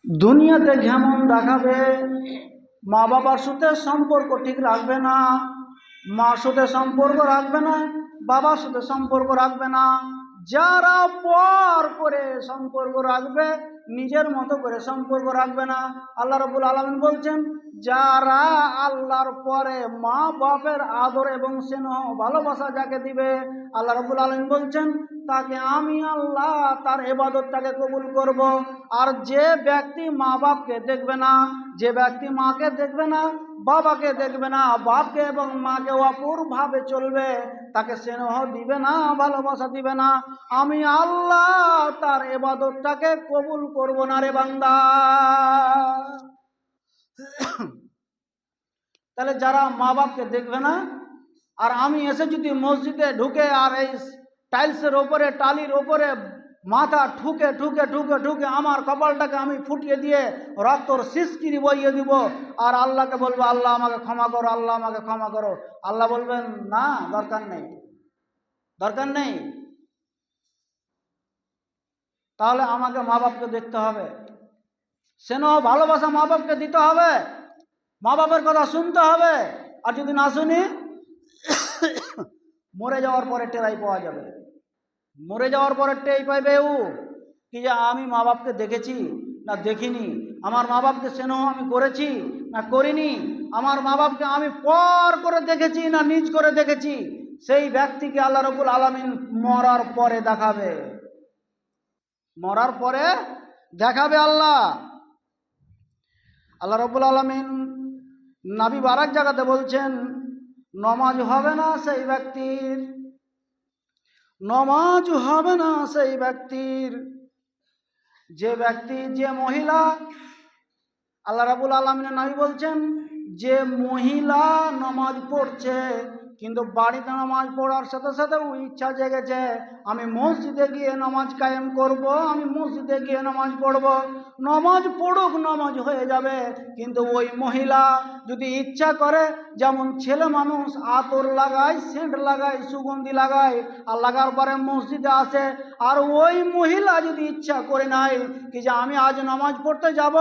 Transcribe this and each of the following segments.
দুনিয়াতে যেমন দেখাবে, মা বাবার সাথে সম্পর্ক ঠিক রাখবে না, মার সাথে সম্পর্ক রাখবে না, বাবার সাথে সম্পর্ক রাখবে না। যারা পর করে সম্পর্ক রাখবে, নিজের মতো করে সম্পর্ক রাখবে না। আল্লাহ রাব্বুল আলামিন বলছেন, যারা আল্লাহর পরে মা বাপের আদর এবং স্নেহ ভালোবাসা যাকে দিবে, আল্লাহ রাব্বুল আলামিন বলছেন তাকে আমি আল্লাহ তার ইবাদতটাকে কবুল করব। আর যে ব্যক্তি মা বাপকে দেখবে না, যে ব্যক্তি মাকে দেখবে না, বাবাকে দেখবে না, বাপকে এবং মাকে অপরভাবে চলবে, তাকে স্নেহ দিবে না, ভালোবাসা দিবে না, আমি আল্লাহ তার ইবাদতটাকে কবুল করব না রে বান্দা। তাহলে যারা মা বাপকে দেখবে না, আর আমি এসে যদি মসজিদে ঢুকে আর এই টাইলসের ওপরে টালির ওপরে মাথা ঠুকে ঠুকে ঠুকে ঠুকে আমার কপালটাকে আমি ফুটিয়ে দিয়ে রক্তর সিসকিরি বইয়ে দিব, আর আল্লাহকে বলবো আল্লাহ আমাকে ক্ষমা করো, আল্লাহ আমাকে ক্ষমা করো, আল্লাহ বলবেন না, দরকার নেই, দরকার নেই। তাহলে আমাকে মা বাপকে দেখতে হবে, স্নেহ ভালোবাসা মা বাপকে দিতে হবে, মা বাপের কথা শুনতে হবে। আর যদি না শুনি, মরে যাওয়ার পরে টেরাই পাওয়া যাবে। মরে যাওয়ার পরে টেই পাইবে ও কি যে আমি মা বাপকে দেখেছি না দেখিনি, আমার মা বাপকে স্নেহ আমি করেছি না করিনি, আমার মা বাপকে আমি পর করে দেখেছি না নিজ করে দেখেছি। সেই ব্যক্তিকে আল্লাহ রাব্বুল আলামিন মরার পরে দেখাবে, মরার পরে দেখাবে আল্লাহ। আল্লাহ রাব্বুল আলামিন নবী বারাক জায়গাতে বলছেন, নমাজ হবে না সেই ব্যক্তির, নমাজ হবে না সেই ব্যক্তির, যে ব্যক্তি, যে মহিলা, আল্লাহ রাব্বুল আলামিনের নবী বলছেন, যে মহিলা নামাজ পড়ছে কিন্তু বাড়িতে নামাজ পড়ার সাথে সাথে ও ইচ্ছা জেগেছে আমি মসজিদে গিয়ে নামাজ কায়েম করব, আমি মসজিদে গিয়ে নামাজ পড়ব, নামাজ পড়ুক, নামাজ হয়ে যাবে। কিন্তু ওই মহিলা যদি ইচ্ছা করে, যেমন ছেলে মানুষ আতর লাগায়, সেন্ট লাগায়, সুগন্ধি লাগায়, আর লাগার পরে মসজিদে আসে, আর ওই মহিলা যদি ইচ্ছা করে নাই কি যে আমি আজ নামাজ পড়তে যাব,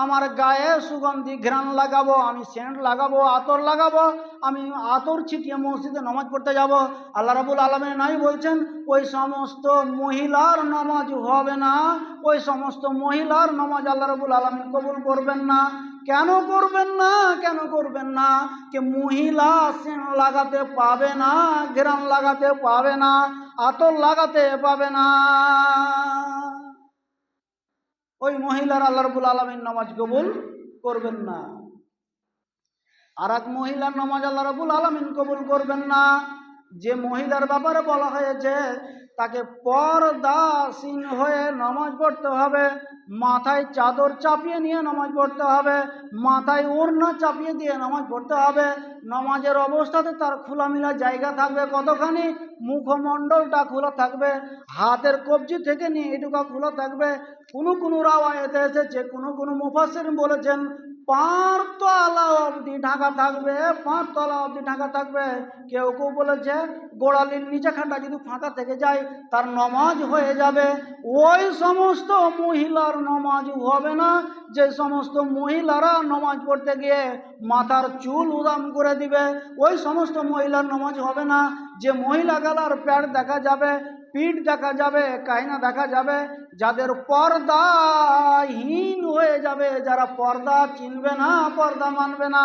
আমার গায়ে সুগন্ধি ঘ্রাণ লাগাবো, আমি সেন্ট লাগাবো, আতর লাগাবো, আমি আতর ছিটিয়ে মসজিদে নামাজ পড়তে যাব, আল্লাহ রাব্বুল আলামিন নাই বলছেন ওই সমস্ত মহিলার নামাজ হবে না, ওই সমস্ত মহিলার নামাজ আল্লাহ রাব্বুল আলামিন কবুল করবেন না। কেন করবেন না? কেন করবেন না? যে মহিলা সেন্ট লাগাতে পাবে না, ঘ্রাণ লাগাতে পাবে না, আতর লাগাতে পাবে না, ওই মহিলার আল্লাহ রাব্বুল আলামিন নামাজ কবুল করবেন না। আর এক মহিলার নামাজ আল্লাহ রাব্বুল আলামিন কবুল করবেন না, যে মহিলার ব্যাপারে বলা হয়েছে তাকে পর্দাশীল হয়ে নামাজ পড়তে হবে, মাথায় চাদর চাপিয়ে নিয়ে নামাজ পড়তে হবে, মাথায় ওড়না চাপিয়ে দিয়ে নামাজ পড়তে হবে, নামাজের অবস্থাতে তার খোলামেলা জায়গা থাকবে কতখানি, মুখমণ্ডলটা খোলা থাকবে, হাতের কবজি থেকে নিয়ে এটুকু খোলা থাকবে। কোনো রাওয়ায়াতে এসেছে, কোনো মুফাসসির বলেছেন পাঁচতলা অবধি ঢাকা থাকবে, পাঁচতলা অবধি ঢাকা থাকবে। কেউ কেউ বলেছে গোড়ালির নিচেখানটা যদি ফাঁকা থেকে যায় তার নমাজ হয়ে যাবে। ওই সমস্ত মহিলার নমাজ হবে না যে সমস্ত মহিলারা নমাজ পড়তে গিয়ে মাথার চুল উদাম করে দিবে, ওই সমস্ত মহিলার নমাজ হবে না। যে মহিলা গেলার প্যাট দেখা যাবে, পিঠ দেখা যাবে, কাহিনা দেখা যাবে, যাদের পর্দাহীন হয়ে যাবে, যারা পর্দা চিনবে না, পর্দা মানবে না,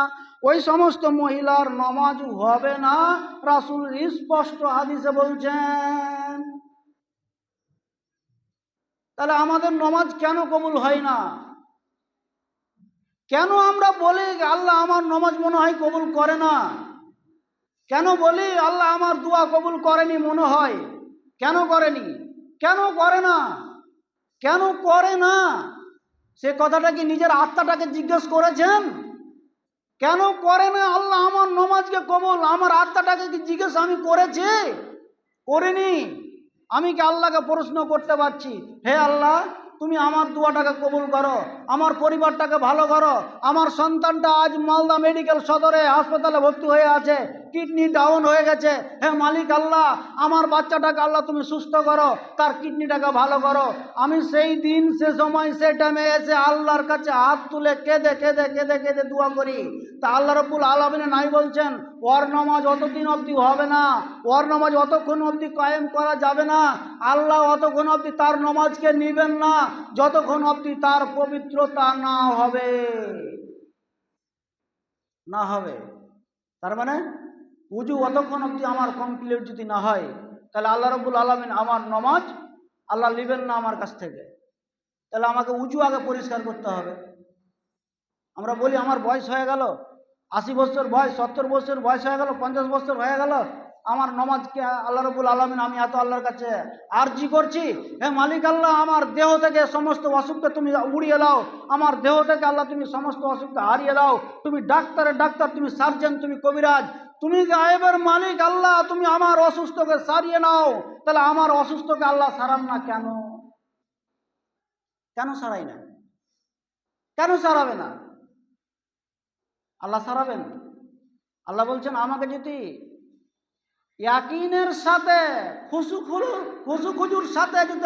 ওই সমস্ত মহিলার নামাজ হবে না, রাসূল স্পষ্ট হাদিসে বলছেন। তাহলে আমাদের নামাজ কেন কবুল হয় না? কেন আমরা বলি আল্লাহ আমার নামাজ মনে হয় কবুল করে না? কেন বলি আল্লাহ আমার দোয়া কবুল করেনি মনে হয়? কেন করেনি? কেন করে না? কেন করে না? সে কথাটা কি নিজের আত্মাটাকে জিজ্ঞেস করেছেন? কেন করে না আল্লাহ আমার নামাজকে কবুল? আমার আত্মাটাকে কি জিজ্ঞেস আমি করেছি? করিনি। আমি কি আল্লাহকে প্রশ্ন করতে পারছি, হে আল্লাহ তুমি আমার দোয়াটাকে কবুল করো, আমার পরিবারটাকে ভালো করো। আমার সন্তানটা আজ মালদা মেডিকেল সদরে হাসপাতালে ভর্তি হয়ে আছে, কিডনি ডাউন হয়ে গেছে। হে মালিক আল্লাহ, আমার বাচ্চাটাকে আল্লাহ তুমি সুস্থ করো, তার কিডনিটাকে ভালো করো। আমি সেই দিন, সে সময়, সে টাইমে এসে আল্লাহর কাছে হাত তুলে কেঁদে কেঁদে কেঁদে কেঁদে দোয়া করি। তা আল্লাহ রাব্বুল আলামিন নাই বলছেন, ওর নামাজ অতদিন অবধি হবে না, ওর নামাজ অতক্ষণ অবধি কায়েম করা যাবে না। আল্লাহ অতক্ষণ অবধি তার নামাজকে নিবেন না যতক্ষণ অবধি তার পবিত্রতা না হবে। তার মানে উজু অতক্ষণ অবধি আমার কমপ্লিট যদি না হয়, তাহলে আল্লাহ রাব্বুল আলামিন আমার নামাজ আল্লাহ নিবেন না আমার কাছ থেকে। তাহলে আমাকে উজু আগে পরিষ্কার করতে হবে। আমরা বলি আমার বয়স হয়ে গেল, 80 বছর বয়স, 70 বছর বয়স হয়ে গেল, 50 বছর হয়ে গেল, আমার নমাজকে আল্লাহ রাব্বুল আলামিন আমি এত আল্লাহর কাছে আরজি করছি, হে মালিক আল্লাহ, আমার দেহ থেকে সমস্ত অসুখকে তুমি উড়িয়ে দাও, আমার দেহ থেকে আল্লাহ তুমি সমস্ত অসুখকে হারিয়ে দাও। তুমি ডাক্তারের ডাক্তার, তুমি সার্জন, তুমি কবিরাজ, তুমি গায়েবের মালিক আল্লাহ, তুমি আমার অসুস্থকে সারিয়ে নাও। তাহলে আমার অসুস্থকে আল্লাহ সারান না কেন? কেন সারাই না? কেন সারাবে না? আল্লাহ সারাবেন। আল্লাহ বলছেন আমাকে যদি ইয়াকিনের সাথে খুজুর সাথে যদি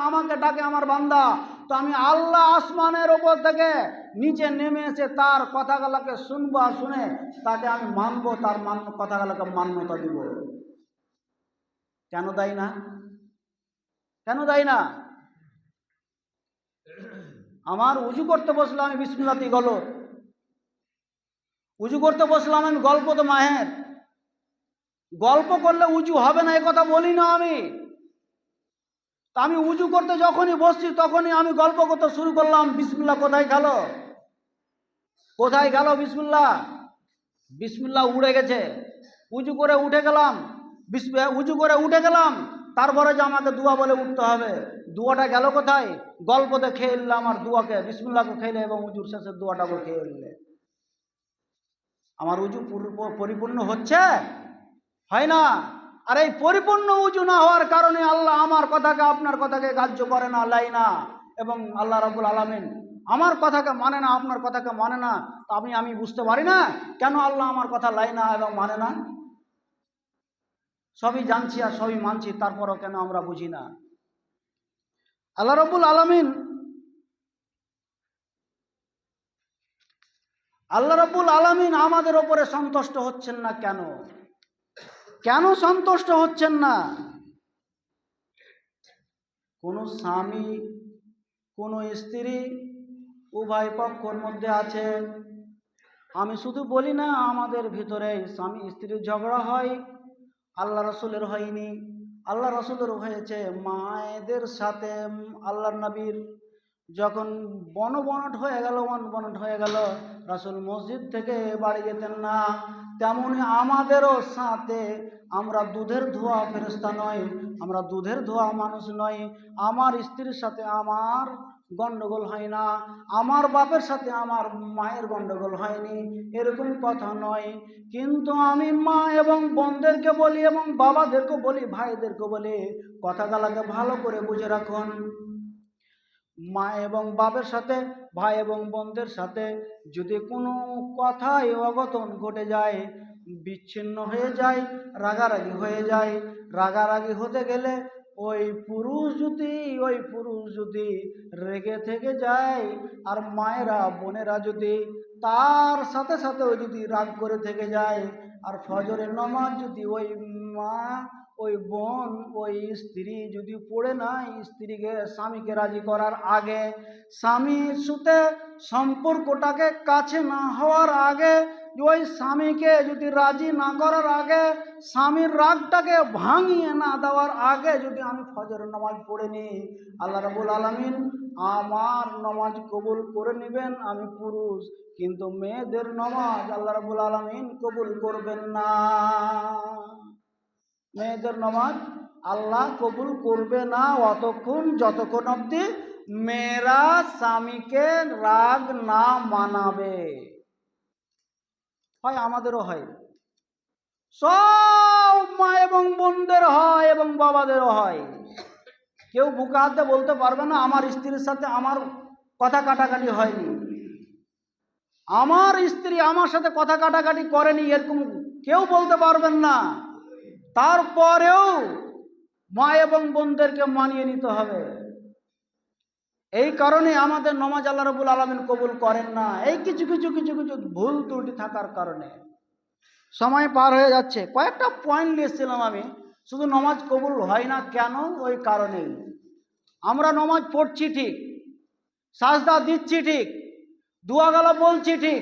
আমাকে ডাকে আমার বান্দা, তো আমি আল্লাহ আসমানের ওপর থেকে নিচে নেমে এসে তার কথাগুলোকে শুনবো, আর শুনে তাকে আমি মানবো, তার কথাগুলোকে মান্যতা দিব। কেন দেয় না? কেন দেয় না? আমার উজু করতে বসলাম আমি বিসমিল্লাহ গেল, উজু করতে বসলাম আমি গল্প তো মাহের, গল্প করলে উজু হবে না এ কথা বলি না আমি। তা আমি উজু করতে যখনই বসছি তখনই আমি গল্প করতে শুরু করলাম, বিসমিল্লাহ কোথায় গেল, কোথায় গেল বিসমিল্লাহ? বিসমিল্লাহ উড়ে গেছে। উজু করে উঠে গেলাম, উজু করে উঠে গেলাম, তারপরে যে আমাকে দুয়া বলে উঠতে হবে, দুয়াটা গেল কোথায়? গল্পতে খেয়ে নিলাম আমার দুয়াকে, বিসমিল্লাহকে খেলে এবং উজুর শেষে দুয়াটাকে খেয়ে নিলে আমার উজু পরিপূর্ণ হচ্ছে? হয় না। আর এই পরিপূর্ণ উজু না হওয়ার কারণে আল্লাহ আমার কথাকে, আপনার কথাকে গ্রাহ্য করে না, লাই না, এবং আল্লাহ রাব্বুল আলামিন আমার কথাকে মানে না, আপনার কথাকে মানে না। তা আমি বুঝতে পারি না কেন আল্লাহ আমার কথা লাই না এবং মানে না। সবই জানছি আর সবই মানছি, তারপরও কেন আমরা বুঝি না? আল্লাহ রাব্বুল আলামিন, আল্লাহ রাব্বুল আলামিন আমাদের ওপরে সন্তুষ্ট হচ্ছেন না কেন? কেন সন্তুষ্ট হচ্ছেন না? কোনো স্বামী, কোনো স্ত্রী, উভয় পক্ষের মধ্যে আছে। আমি শুধু বলি না, আমাদের ভিতরে স্বামী স্ত্রীর ঝগড়া হয়, আল্লাহ রসুলের হয়নি, আল্লাহ রসুলের হয়েছে মায়েদের সাথে। আল্লাহর নবীর যখন বনবনট হয়ে গেল, রাসূল মসজিদ থেকে বাড়ি যেতেন না। তেমনি আমাদেরও সাথে, আমরা দুধের ধোয়া ফেরেশতা নই, আমরা দুধের ধোয়া মানুষ নই। আমার স্ত্রীর সাথে আমার গন্ডগোল হয় না, আমার বাপের সাথে আমার মায়ের গন্ডগোল হয়নি, এরকম কথা নয়। কিন্তু আমি মা এবং বোনদেরকে বলি, এবং বাবাদেরকে বলি, ভাইদেরকে বলি, কথাগুলোকে ভালো করে বুঝে রাখুন। মা এবং বাবার সাথে, ভাই এবং বোনদের সাথে যদি কোনো কথায় অঘটন ঘটে যায়, বিচ্ছিন্ন হয়ে যায়, রাগারাগি হয়ে যায়, রাগারাগি হতে গেলে ওই পুরুষ যদি রেগে থেকে যায়, আর মায়েরা বোনেরা যদি তার সাথে সাথে যদি রাগ করে থেকে যায়, আর ফজরের নামাজ যদি ওই মা, ওই বোন, ওই স্ত্রী যদি পড়ে না, স্বামীকে রাজি করার আগে, স্বামীর সাথে সম্পর্কটাকে কাছে না হওয়ার আগে, ওই স্বামীকে যদি রাজি না করার আগে, স্বামীর রাগটাকে ভাঙিয়ে না দেওয়ার আগে যদি আমি ফজরের নামাজ পড়ে নিই, আল্লাহ রাব্বুল আলামিন আমার নামাজ কবুল করে নেবেন। আমি পুরুষ, কিন্তু মেয়েদের নামাজ আল্লাহ রাব্বুল আলামিন কবুল করবেন না। মেয়েদের নামাজ আল্লাহ কবুল করবে না যতক্ষণ অবধি মেয়েরা স্বামীকে রাগ না মানাবে। হয় আমাদেরও হয়, সব মা এবং বোনদের হয় এবং বাবাদেরও হয়। কেউ বুকে হাত দিয়ে বলতে পারবে না আমার স্ত্রীর সাথে আমার কথা কাটাকাটি হয়নি, আমার স্ত্রী আমার সাথে কথা কাটাকাটি করেনি, এরকম কেউ বলতে পারবেন না। তারপরেও মা এবং বোনদেরকে মানিয়ে নিতে হবে। এই কারণে আমাদের নামাজ আল্লাহ রাব্বুল আলামিন কবুল করেন না, এই কিছু কিছু কিছু কিছু ভুল ত্রুটি থাকার কারণে। সময় পার হয়ে যাচ্ছে, কয়েকটা পয়েন্ট নিয়েছিলাম আমি, শুধু নামাজ কবুল হয় না কেন, ওই কারণেই। আমরা নামাজ পড়ছি ঠিক, সাজদা দিচ্ছি ঠিক, দুয়া গালা বলছি ঠিক,